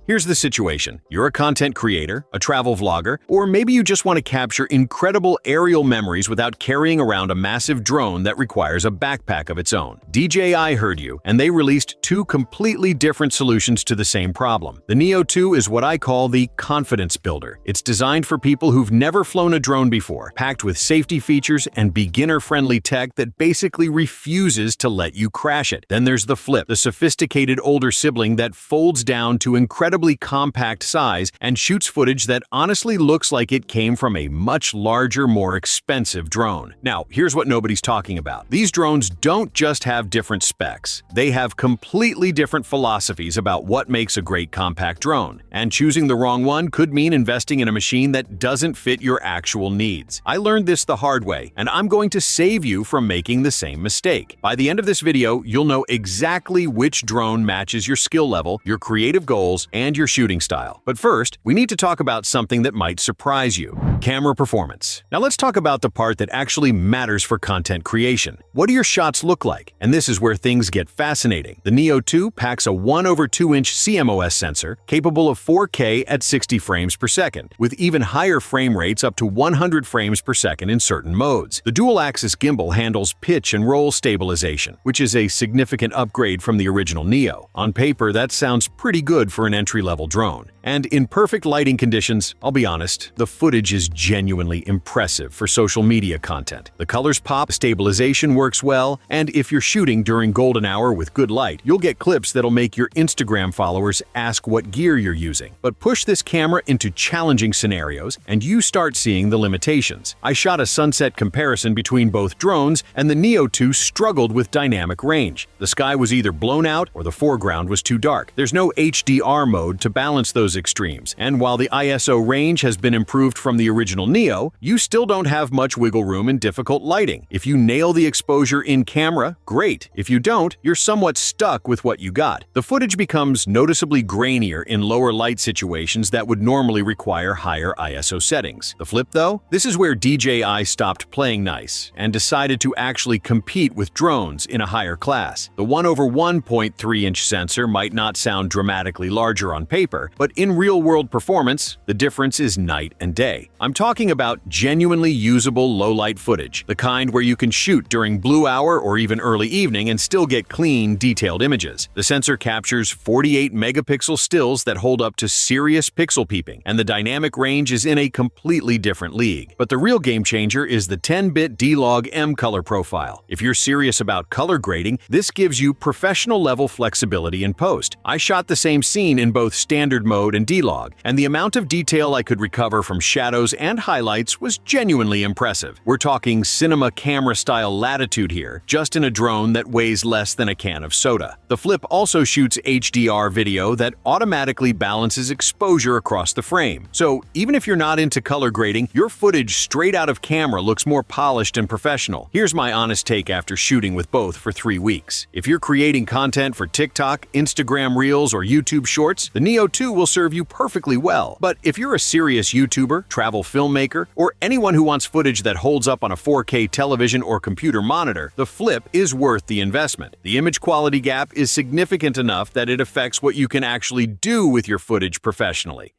Here's the situation. You're a content creator, a travel vlogger, or maybe you just want to capture incredible aerial memories without carrying around a massive drone that requires a backpack of its own. DJI heard you, and they released two completely different solutions to the same problem. The Neo2 is what I call the confidence builder. It's designed for people who've never flown a drone before, packed with safety features and beginner-friendly tech that basically refuses to let you crash it. Then there's the Flip, the sophisticated older sibling that folds down to incredibly compact size and shoots footage that honestly looks like it came from a much larger, more expensive drone. Now, here's what nobody's talking about. These drones don't just have different specs. They have completely different philosophies about what makes a great compact drone. And choosing the wrong one could mean investing in a machine that doesn't fit your actual needs. I learned this the hard way, and I'm going to save you from making the same mistake. By the end of this video, you'll know exactly which drone matches your skill level, your creative goals, and your shooting style. But first, we need to talk about something that might surprise you: camera performance. Now let's talk about the part that actually matters for content creation. What do your shots look like? And this is where things get fascinating. The Neo2 packs a 1/2-inch CMOS sensor capable of 4K at 60 frames per second, with even higher frame rates up to 100 frames per second in certain modes. The dual-axis gimbal handles pitch and roll stabilization, which is a significant upgrade from the original Neo. On paper, that sounds pretty good for an entry-level drone. And in perfect lighting conditions, I'll be honest, the footage is genuinely impressive for social media content. The colors pop, stabilization works well, and if you're shooting during golden hour with good light, you'll get clips that'll make your Instagram followers ask what gear you're using. But push this camera into challenging scenarios, and you start seeing the limitations. I shot a sunset comparison between both drones, and the Neo2 struggled with dynamic range. The sky was either blown out or the foreground was too dark. There's no HDR mode to balance those extremes, and while the ISO range has been improved from the original Neo, you still don't have much wiggle room in difficult lighting. If you nail the exposure in camera, great. If you don't, you're somewhat stuck with what you got. The footage becomes noticeably grainier in lower light situations that would normally require higher ISO settings. The Flip, though? This is where DJI stopped playing nice and decided to actually compete with drones in a higher class. The 1/1.3-inch sensor might not sound dramatically larger on paper, but in real-world performance, the difference is night and day. I'm talking about genuinely usable low-light footage, the kind where you can shoot during blue hour or even early evening and still get clean, detailed images. The sensor captures 48-megapixel stills that hold up to serious pixel peeping, and the dynamic range is in a completely different league. But the real game changer is the 10-bit D-Log M color profile. If you're serious about color grading, this gives you professional-level flexibility in post. I shot the same scene in both standard mode and D-Log, and the amount of detail I could recover from shadows and highlights was genuinely impressive. We're talking cinema camera-style latitude here, just in a drone that weighs less than a can of soda. The Flip also shoots HDR video that automatically balances exposure across the frame. So even if you're not into color grading, your footage straight out of camera looks more polished and professional. Here's my honest take after shooting with both for 3 weeks. If you're creating content for TikTok, Instagram Reels, or YouTube Shorts, the Neo2 will serve you perfectly well. But if you're a serious YouTuber, travel filmmaker, or anyone who wants footage that holds up on a 4K television or computer monitor, the Flip is worth the investment. The image quality gap is significant enough that it affects what you can actually do with your footage professionally.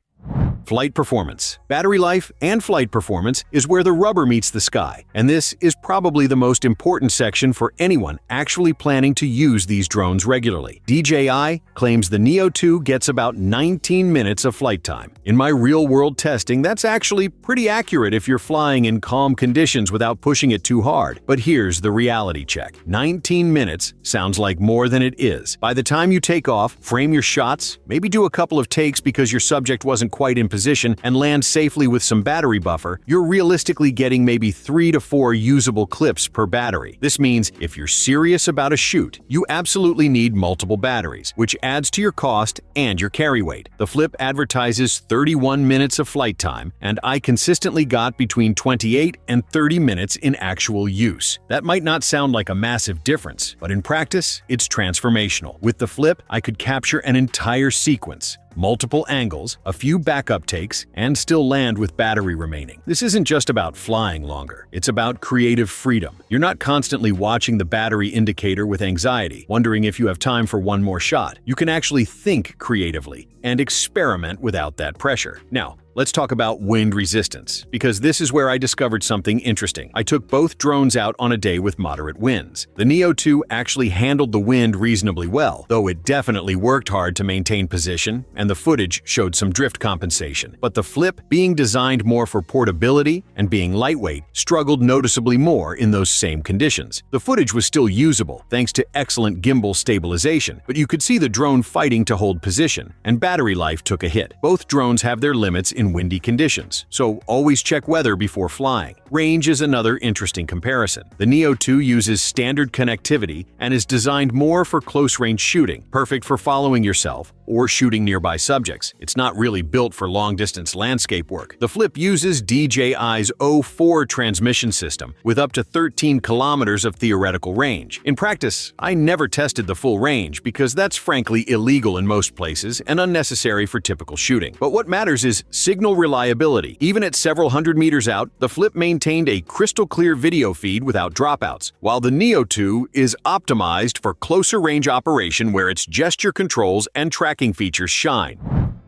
Flight performance. Battery life and flight performance is where the rubber meets the sky, and this is probably the most important section for anyone actually planning to use these drones regularly. DJI claims the Neo2 gets about 19 minutes of flight time. In my real-world testing, that's actually pretty accurate if you're flying in calm conditions without pushing it too hard. But here's the reality check. 19 minutes sounds like more than it is. By the time you take off, frame your shots, maybe do a couple of takes because your subject wasn't quite in position, and land safely with some battery buffer, you're realistically getting maybe 3 to 4 usable clips per battery. This means if you're serious about a shoot, you absolutely need multiple batteries, which adds to your cost and your carry weight. The Flip advertises 31 minutes of flight time, and I consistently got between 28 and 30 minutes in actual use. That might not sound like a massive difference, but in practice, it's transformational. With the Flip, I could capture an entire sequence, multiple angles, a few backup takes, and still land with battery remaining. This isn't just about flying longer, it's about creative freedom. You're not constantly watching the battery indicator with anxiety, wondering if you have time for one more shot. You can actually think creatively and experiment without that pressure. Now, let's talk about wind resistance, because this is where I discovered something interesting. I took both drones out on a day with moderate winds. The Neo2 actually handled the wind reasonably well, though it definitely worked hard to maintain position, and the footage showed some drift compensation. But the Flip, being designed more for portability and being lightweight, struggled noticeably more in those same conditions. The footage was still usable, thanks to excellent gimbal stabilization, but you could see the drone fighting to hold position, and battery life took a hit. Both drones have their limits in windy conditions, so always check weather before flying. Range is another interesting comparison. The Neo2 uses standard connectivity and is designed more for close-range shooting, perfect for following yourself or shooting nearby subjects. It's not really built for long-distance landscape work. The Flip uses DJI's 04 transmission system with up to 13 kilometers of theoretical range. In practice, I never tested the full range because that's frankly illegal in most places and unnecessary for typical shooting. But what matters is signal reliability. Even at several hundred meters out, the Flip maintained a crystal-clear video feed without dropouts, while the Neo2 is optimized for closer range operation where its gesture controls and tracking features shine.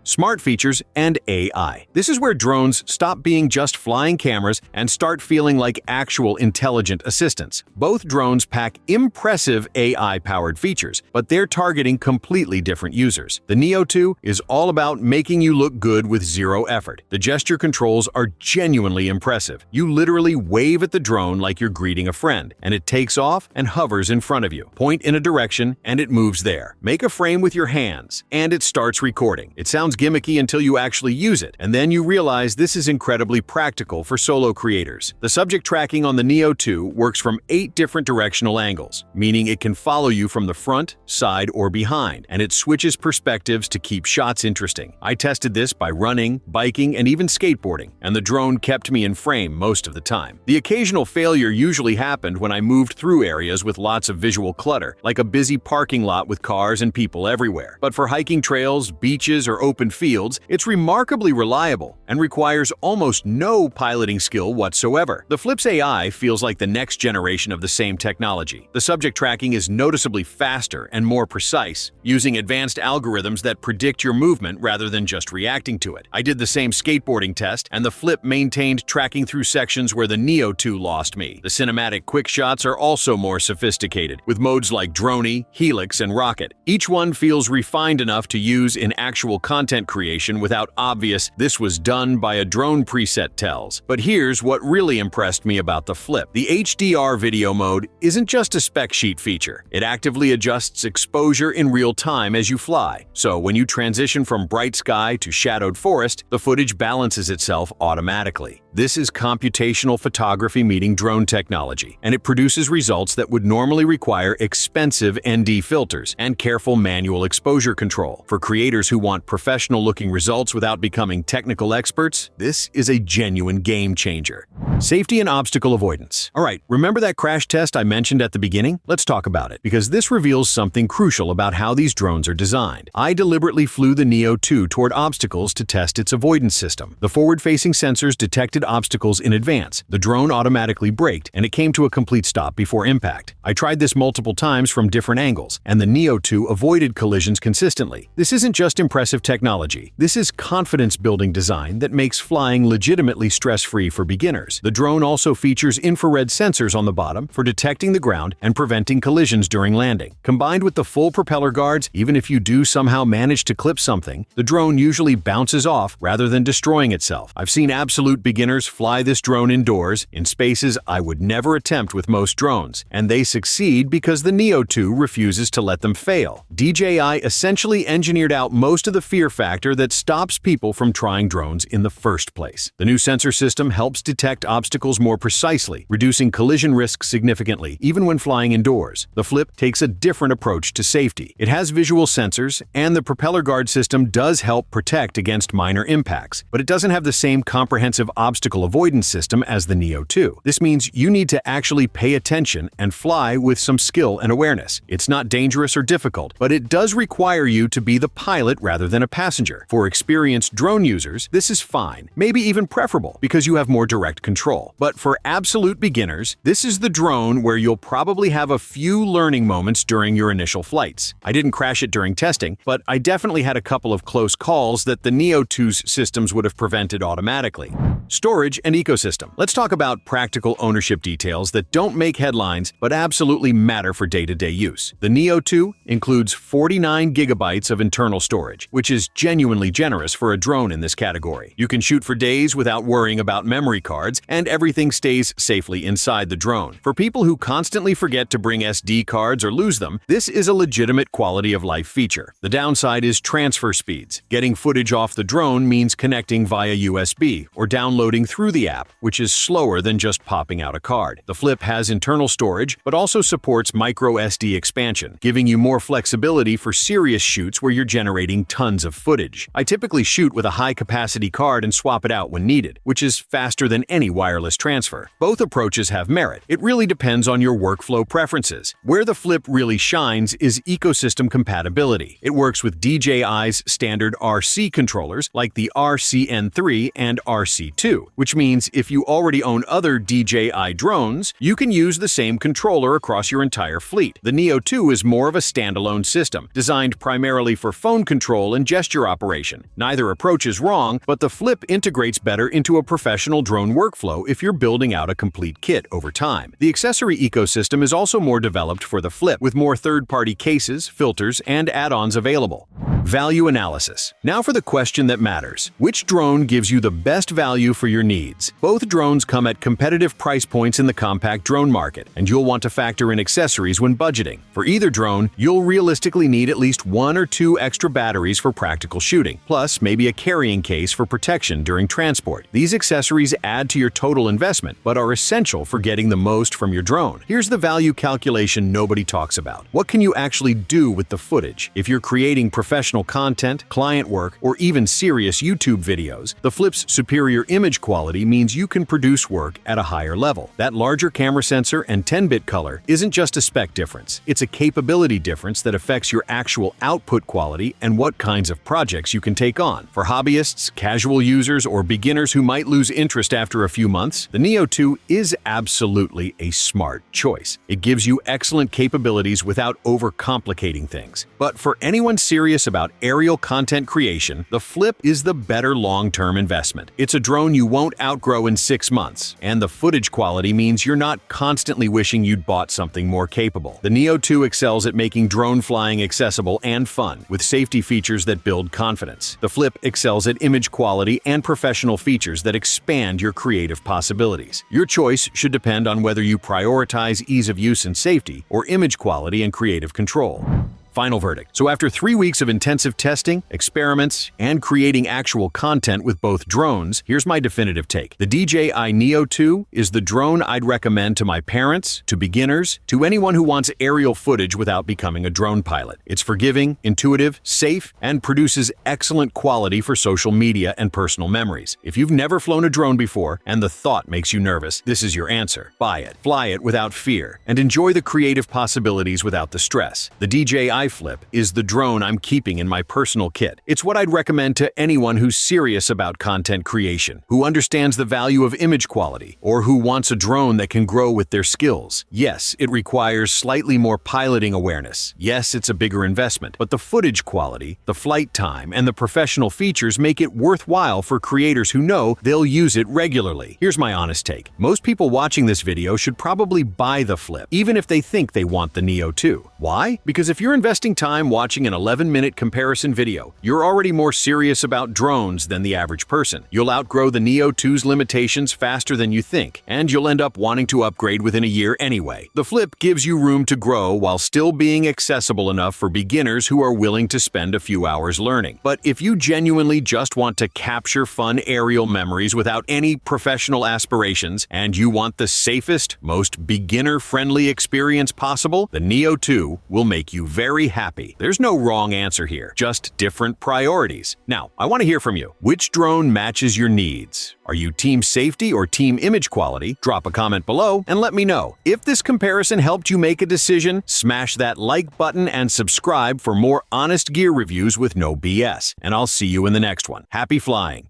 Smart features, and AI. This is where drones stop being just flying cameras and start feeling like actual intelligent assistants. Both drones pack impressive AI-powered features, but they're targeting completely different users. The Neo2 is all about making you look good with zero effort. The gesture controls are genuinely impressive. You literally wave at the drone like you're greeting a friend, and it takes off and hovers in front of you. Point in a direction, and it moves there. Make a frame with your hands, and it starts recording. It sounds gimmicky until you actually use it, and then you realize this is incredibly practical for solo creators. The subject tracking on the Neo2 works from 8 different directional angles, meaning it can follow you from the front, side, or behind, and it switches perspectives to keep shots interesting. I tested this by running, biking, and even skateboarding, and the drone kept me in frame most of the time. The occasional failure usually happened when I moved through areas with lots of visual clutter, like a busy parking lot with cars and people everywhere. But for hiking trails, beaches, or open fields, it's remarkably reliable and requires almost no piloting skill whatsoever. The Flip's AI feels like the next generation of the same technology. The subject tracking is noticeably faster and more precise, using advanced algorithms that predict your movement rather than just reacting to it. I did the same skateboarding test, and the Flip maintained tracking through sections where the Neo2 lost me. The cinematic quick shots are also more sophisticated, with modes like Droney, Helix, and Rocket. Each one feels refined enough to use in actual content creation without obvious "this was done by a drone" preset tells. But here's what really impressed me about the Flip. The HDR video mode isn't just a spec sheet feature. It actively adjusts exposure in real time as you fly. So when you transition from bright sky to shadowed forest, the footage balances itself automatically. This is computational photography meeting drone technology, and it produces results that would normally require expensive ND filters and careful manual exposure control. For creators who want professional-looking results without becoming technical experts, this is a genuine game changer. Safety and obstacle avoidance. Alright, remember that crash test I mentioned at the beginning? Let's talk about it, because this reveals something crucial about how these drones are designed. I deliberately flew the Neo2 toward obstacles to test its avoidance system. The forward-facing sensors detected obstacles in advance. The drone automatically braked, and it came to a complete stop before impact. I tried this multiple times from different angles, and the Neo2 avoided collisions consistently. This isn't just impressive technology. This is confidence-building design that makes flying legitimately stress-free for beginners. The drone also features infrared sensors on the bottom for detecting the ground and preventing collisions during landing. Combined with the full propeller guards, even if you do somehow manage to clip something, the drone usually bounces off rather than destroying itself. I've seen absolute beginners fly this drone indoors, in spaces I would never attempt with most drones, and they succeed because the Neo2 refuses to let them fail. DJI essentially engineered out most of the fear factor that stops people from trying drones in the first place. The new sensor system helps detect obstacles more precisely, reducing collision risk significantly, even when flying indoors. The Flip takes a different approach to safety. It has visual sensors, and the propeller guard system does help protect against minor impacts, but it doesn't have the same comprehensive obstacle obstacle avoidance system as the Neo 2. This means you need to actually pay attention and fly with some skill and awareness. It's not dangerous or difficult, but it does require you to be the pilot rather than a passenger. For experienced drone users, this is fine, maybe even preferable, because you have more direct control. But for absolute beginners, this is the drone where you'll probably have a few learning moments during your initial flights. I didn't crash it during testing, but I definitely had a couple of close calls that the Neo 2's systems would have prevented automatically. Storage and ecosystem. Let's talk about practical ownership details that don't make headlines but absolutely matter for day-to-day use. The Neo 2 includes 49 gigabytes of internal storage, which is genuinely generous for a drone in this category. You can shoot for days without worrying about memory cards, and everything stays safely inside the drone. For people who constantly forget to bring SD cards or lose them, this is a legitimate quality of life feature. The downside is transfer speeds. Getting footage off the drone means connecting via USB or downloading through the app, which is slower than just popping out a card. The Flip has internal storage, but also supports micro SD expansion, giving you more flexibility for serious shoots where you're generating tons of footage. I typically shoot with a high-capacity card and swap it out when needed, which is faster than any wireless transfer. Both approaches have merit. It really depends on your workflow preferences. Where the Flip really shines is ecosystem compatibility. It works with DJI's standard RC controllers like the RCN3 and RC2, which means if you already own other DJI drones, you can use the same controller across your entire fleet. The Neo 2 is more of a standalone system, designed primarily for phone control and gesture operation. Neither approach is wrong, but the Flip integrates better into a professional drone workflow if you're building out a complete kit over time. The accessory ecosystem is also more developed for the Flip, with more third-party cases, filters, and add-ons available. Value analysis. Now for the question that matters. Which drone gives you the best value for your needs? Both drones come at competitive price points in the compact drone market, and you'll want to factor in accessories when budgeting. For either drone, you'll realistically need at least 1 or 2 extra batteries for practical shooting, plus maybe a carrying case for protection during transport. These accessories add to your total investment, but are essential for getting the most from your drone. Here's the value calculation nobody talks about. What can you actually do with the footage? If you're creating professional content, client work, or even serious YouTube videos, the Flip's superior image quality means you can produce work at a higher level. That larger camera sensor and 10-bit color isn't just a spec difference. It's a capability difference that affects your actual output quality and what kinds of projects you can take on. For hobbyists, casual users, or beginners who might lose interest after a few months, the Neo 2 is absolutely a smart choice. It gives you excellent capabilities without overcomplicating things. But for anyone serious about aerial content creation, the Flip is the better long-term investment. It's a drone you won't outgrow in 6 months, and the footage quality means you're not constantly wishing you'd bought something more capable. The Neo 2 excels at making drone flying accessible and fun, with safety features that build confidence. The Flip excels at image quality and professional features that expand your creative possibilities. Your choice should depend on whether you prioritize ease of use and safety, or image quality and creative control. Final verdict. So after 3 weeks of intensive testing, experiments, and creating actual content with both drones, here's my definitive take. The DJI Neo 2 is the drone I'd recommend to my parents, to beginners, to anyone who wants aerial footage without becoming a drone pilot. It's forgiving, intuitive, safe, and produces excellent quality for social media and personal memories. If you've never flown a drone before and the thought makes you nervous, this is your answer. Buy it, fly it without fear, and enjoy the creative possibilities without the stress. The DJI Flip is the drone I'm keeping in my personal kit. It's what I'd recommend to anyone who's serious about content creation, who understands the value of image quality, or who wants a drone that can grow with their skills. Yes, it requires slightly more piloting awareness. Yes, it's a bigger investment, but the footage quality, the flight time, and the professional features make it worthwhile for creators who know they'll use it regularly. Here's my honest take. Most people watching this video should probably buy the Flip, even if they think they want the Neo 2. Why? Because if you're investing time watching an 11-minute comparison video, you're already more serious about drones than the average person. You'll outgrow the Neo 2's limitations faster than you think, and you'll end up wanting to upgrade within a year anyway. The Flip gives you room to grow while still being accessible enough for beginners who are willing to spend a few hours learning. But if you genuinely just want to capture fun aerial memories without any professional aspirations, and you want the safest, most beginner-friendly experience possible, the Neo 2 will make you very truly happy. There's no wrong answer here, just different priorities. Now, I want to hear from you. Which drone matches your needs? Are you team safety or team image quality? Drop a comment below and let me know. If this comparison helped you make a decision, smash that like button and subscribe for more honest gear reviews with no BS. And I'll see you in the next one. Happy flying!